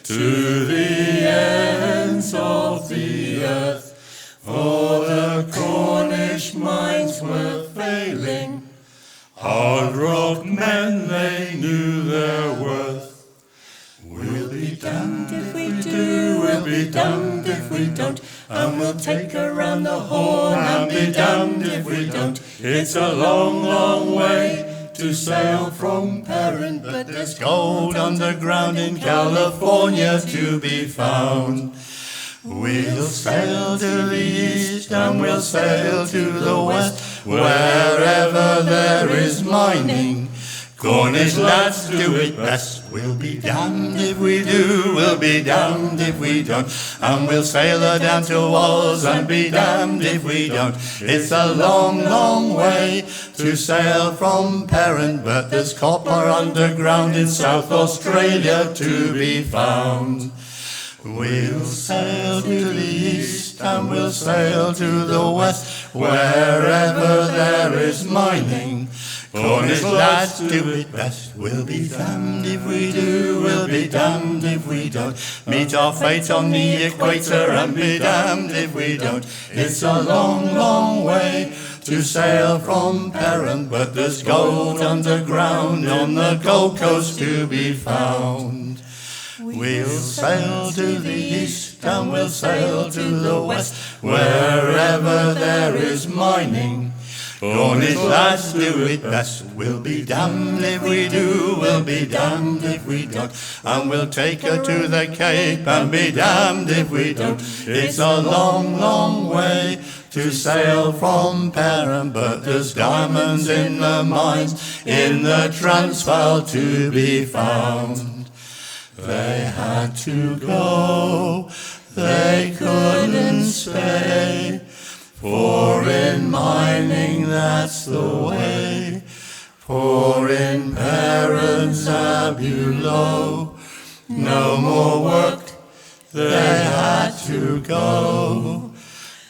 to the ends of the earth. For the Cornish mines were failing, hard rock men, they knew their worth. We'll be damned if we do, we'll be damned if we don't, and we'll take her round the Horn and be damned if we don't. It's a long, long way to sail from Perranporth, but there's gold underground in California to be found. We'll sail to the east and we'll sail to the west, wherever there is mining. Cornish lads do it best. We'll be damned if we do, we'll be damned if we don't, and we'll sail her down to Walls and be damned if we don't. It's a long, long way to sail from Perranporth, but there's copper underground in South Australia to be found. We'll sail to the east and we'll sail to the west, wherever there is mining. Cornish lads do it best. We'll be damned if we do, we'll be damned if we don't. Meet our fate on the equator and be damned if we don't. It's a long, long way to sail from Perranporth, but there's gold underground on the Gold Coast to be found. We'll sail to the east and we'll sail to the west, wherever there is mining. Cornish lads do it best. We'll be damned if we do, we'll be damned if we don't, and we'll take her to the Cape and be damned if we don't. It's a long, long way to sail from Perranporth, but there's diamonds in the mines in the Transvaal to be found. They had to go, they couldn't stay, for in mining that's the way. For in Perran's below, no more work, they had to go.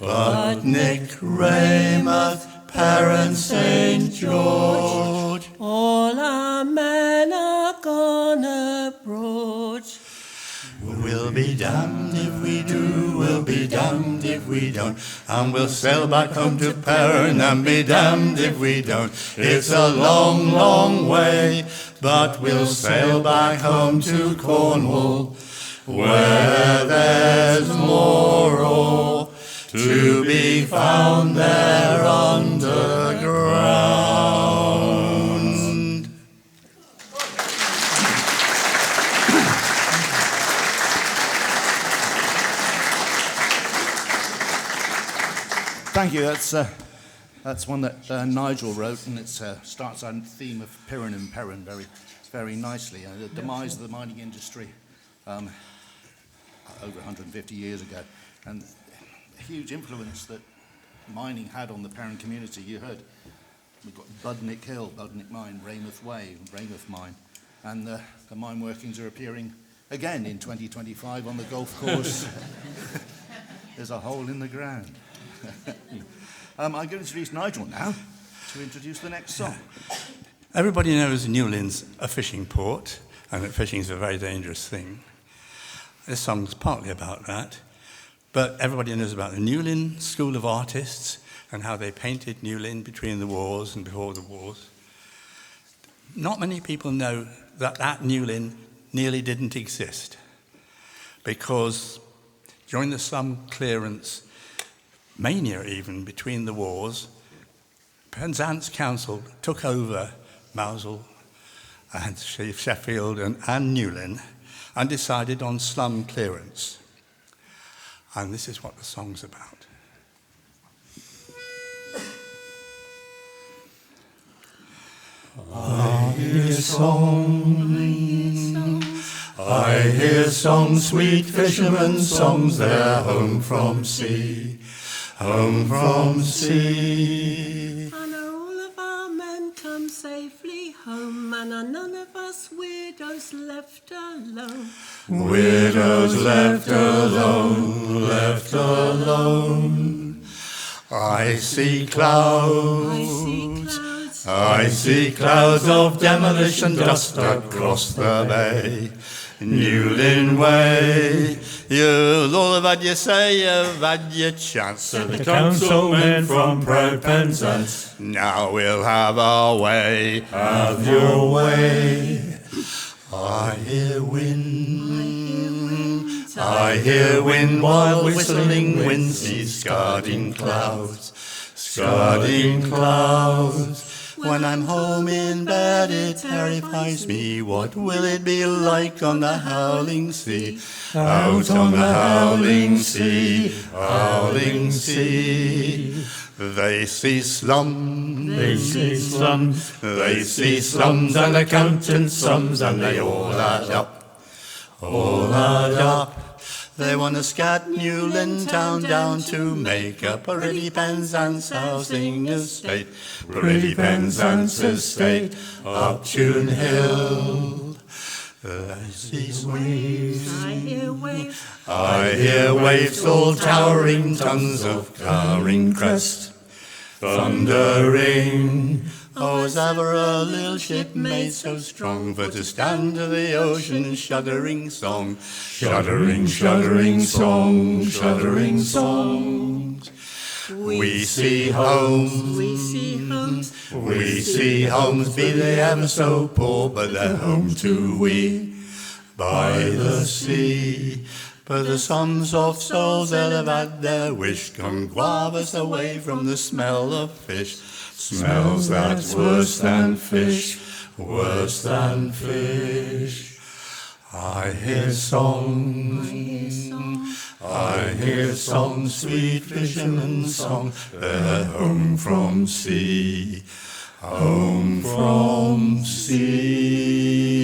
But Nick, Weymouth, Perranporth, St. George, all our men are gone abroad. We'll be damned if we do, we'll be damned if we don't, and we'll sail back home to Perranporth and be damned if we don't. It's a long, long way, but we'll sail back home to Cornwall, where there's more ore to be found there underground. Thank you. That's one that Nigel wrote, and it starts on the theme of Perranporth and Perranporth very, very nicely. The demise of the mining industry over 150 years ago, and the huge influence that mining had on the Perranporth community. You heard we've got Budnick Hill, Budnick Mine, Weymouth Way, Weymouth Mine, and the mine workings are appearing again in 2025 on the golf course. There's a hole in the ground. I'm going to introduce Nigel now to introduce the next song. Everybody knows Newlin's a fishing port, and that fishing is a very dangerous thing. This song's partly about that, but everybody knows about the Newlyn School of Artists and how they painted Newlyn between the wars and before the wars. Not many people know that Newlyn nearly didn't exist, because during the slum clearance mania even between the wars, Penzance Council took over Mousehole and Sheffield and Newlyn and decided on slum clearance. And this is what the song's about. I hear songs, sweet fishermen's songs, they're home from sea. Home from sea. And are all of our men come safely home, and are none of us widows left alone? Widows left alone, left alone. I see clouds, I see clouds of demolition dust across the bay. Newlyn Way. You'll all have had your say, you've had your chance. So the councilmen from proud Penzance, now we'll have our way. have your way. I hear wind while whistling winds, these guarding clouds, guarding clouds. When I'm home in bed it terrifies me, what will it be like on the howling sea? Out on the howling sea, howling sea. They see slums, They see slums, they see slums and accountant sums, and they all add up, all add up. They want to scat Newlyn town down to make a pretty Penzance housing estate, pretty Penzance estate, up Tune Hill. I see waves, I hear waves all towering, tons of cowering crest, thundering. Oh, was ever a little ship made so strong for to stand to the ocean shuddering song, shuddering, shuddering song, shuddering songs. We see homes, We see homes, we see homes, be they ever so poor, but they're home to we by the sea. But the sons of souls that have had their wish come guave us away from the smell of fish, smells that's worse than fish, worse than fish. I hear songs, I hear songs, sweet fisherman's song, they're home from sea, home from sea.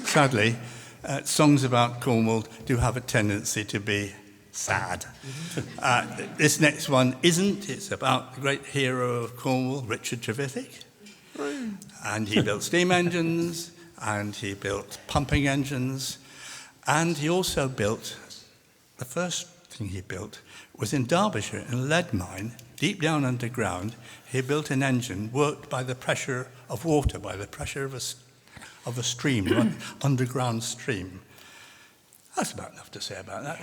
Sadly, songs about Cornwall do have a tendency to be sad. This next one isn't. It's about the great hero of Cornwall, Richard Trevithick. And he built steam engines, and he built pumping engines, and he also built, the first thing he built was in Derbyshire, in a lead mine, deep down underground. He built an engine worked by the pressure of water, by the pressure of a stream, an underground stream. That's about enough to say about that.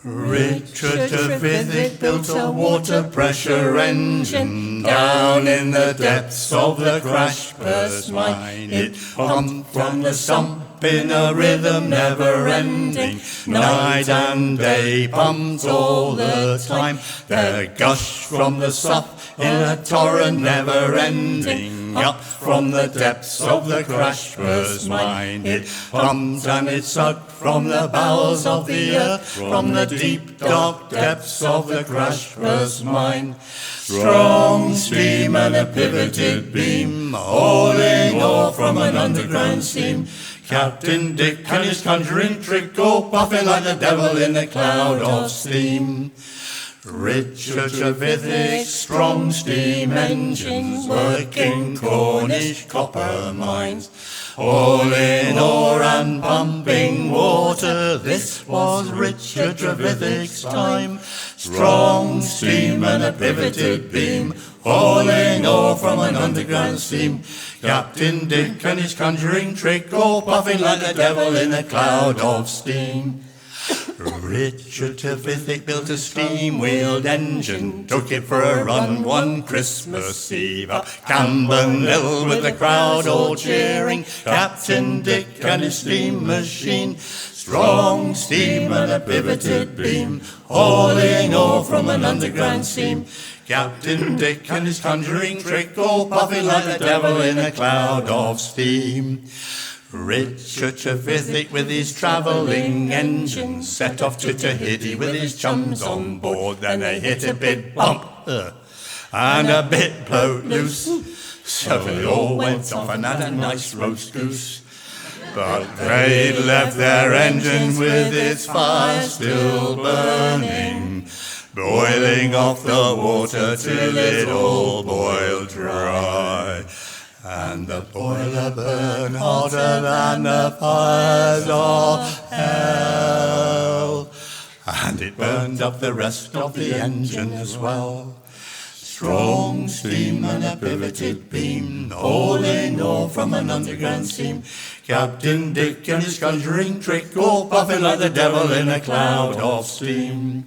Richard Trevithick built a water pressure engine down in the depths of the crash-burst mine. It pumped from the sump in a rhythm never-ending, night and day pumped all the time. There gushed from the sough in a torrent never-ending, up from the depths of the crash-burst mine. It pumped and it sucked from the bowels of the earth, from the deep dark depths of the crash-burst mine. Strong steam and a pivoted beam, hauling ore from an underground seam. Captain Dick and his conjuring trick go puffing like the devil in a cloud of steam. Richard Trevithick's strong steam engines working Cornish copper mines, hauling ore and pumping water. This was Richard Trevithick's time. Strong steam and a pivoted beam, hauling ore from an underground seam. Captain Dick and his conjuring trick go puffing like the devil in a cloud of steam. Richard Trevithick built a steam-wheeled engine, took it for a run one Christmas Eve, up Camden Hill with the crowd all cheering. Captain Dick and his steam machine, strong steam and a pivoted beam, hauling ore from an underground seam. Captain Dick and his conjuring trick all puffing like the devil in a cloud of steam. Richard Trevithick with his travelling engine set off to Tahiti with his chums on board. Then they hit a bit bump and a bit blowed loose, so they all went off and had a nice roast goose. But they'd left their engine with its fire still burning, boiling off the water till it all boiled dry. and the boiler burned hotter than the fires of hell, and it burned up the rest of the engine as well. Strong steam and a pivoted beam, hauling ore from an underground seam. Captain Dick and his conjuring trick, all puffing like the devil in a cloud of steam.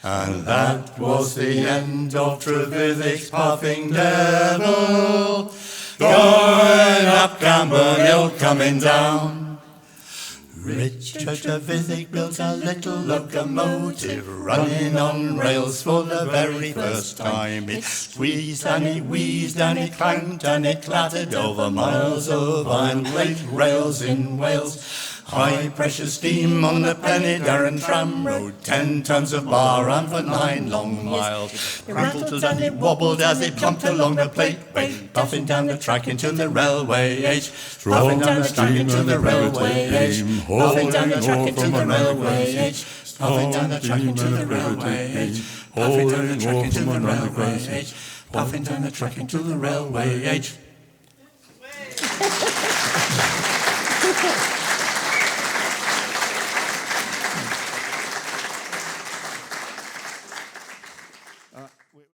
And that was the end of Trevithick's puffing devil, going up Camberwell Hill, coming down. Richard Trevithick built a little locomotive, running on rails for the very first time. It squeezed and it wheezed and it clanked and it clattered over miles of iron plate rails in Wales. High pressure steam on the Penydarren tram rode 10 tons of bar and for 9 long miles. It rattled and it wobbled as it bumped along the plate way, puffing down the track into the railway age, puffing down the track into the railway age, puffing down the track into the railway age, puffing down the track into the railway age, puffing down the track into the railway age, puffing down the track into the railway age.